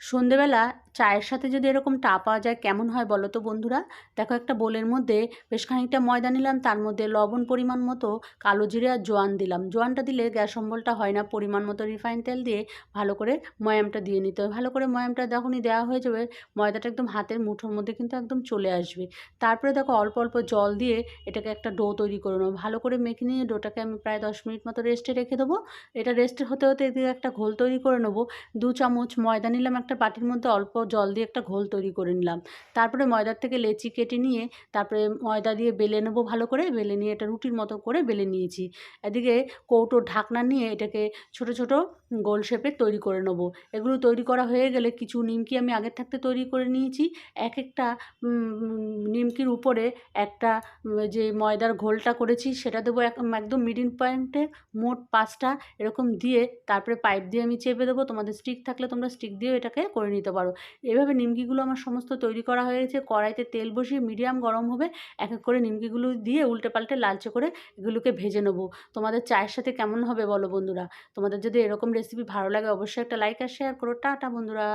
সন্ধেবেলা চায়ের সাথে যদি এরকম টা পাওয়া যায় কেমন হয় বলো তো বন্ধুরা। দেখো, একটা বোলের মধ্যে বেশ খানিকটা ময়দা নিলাম, তার মধ্যে লবণ পরিমাণ মতো, কালো জিরে আর জোয়ান দিলাম। জোয়ানটা দিলে গ্যাস অম্বলটা হয় না। পরিমাণ মতো রিফাইন তেল দিয়ে ভালো করে ময়ামটা দিয়ে নিতে হবে। ভালো করে ময়ামটা যখনই দেওয়া হয়ে যাবে, ময়দাটা একদম হাতের মুঠোর মধ্যে কিন্তু একদম চলে আসবে। তারপরে দেখো, অল্প অল্প জল দিয়ে এটাকে একটা ডো তৈরি করে নেবো। ভালো করে মেখে নিয়ে ডোটাকে আমি প্রায় 10 মিনিট মতো রেস্টে রেখে দেবো। এটা রেস্টে হতে হতে এদিকে একটা ঘোল তৈরি করে নেবো। 2 চামচ ময়দা নিলাম, একটা বাটির মধ্যে অল্প জল দিয়ে একটা ঘোল তৈরি করে নিলাম। তারপরে ময়দার থেকে লেচি কেটে নিয়ে তারপরে ময়দা দিয়ে বেলে নেবো। ভালো করে বেলে নিয়ে এটা রুটির মতো করে বেলে নিয়েছি। এদিকে কৌটোর ঢাকনা নিয়ে এটাকে ছোট ছোট গোল শেপের তৈরি করে নেবো। এগুলো তৈরি করা হয়ে গেলে কিছু নিমকি আমি আগের থাকতে তৈরি করে নিয়েছি। এক একটা নিমকির উপরে একটা যে ময়দার ঘোলটা করেছি সেটা দেবো একদম মিডিল পয়েন্টে। মোট 5টা এরকম দিয়ে তারপরে পাইপ দিয়ে আমি চেপে দেবো। তোমাদের স্টিক থাকলে তোমরা স্টিক দিয়েও এটাকে করে নিতে পারো। এভাবে নিমকিগুলো আমার সমস্ত তৈরি করা হয়ে গেছে। কড়াইতে তেল বসিয়ে মিডিয়াম গরম হবে, এক এক করে নিমকিগুলো দিয়ে উল্টে পাল্টে লালচে করে এগুলোকে ভেজে নেবো। তোমাদের চায়ের সাথে কেমন হবে বলো বন্ধুরা। তোমাদের যদি এরকম রেসিপি ভালো লাগে অবশ্যই একটা লাইক আর শেয়ার করো। টাটা বন্ধুরা।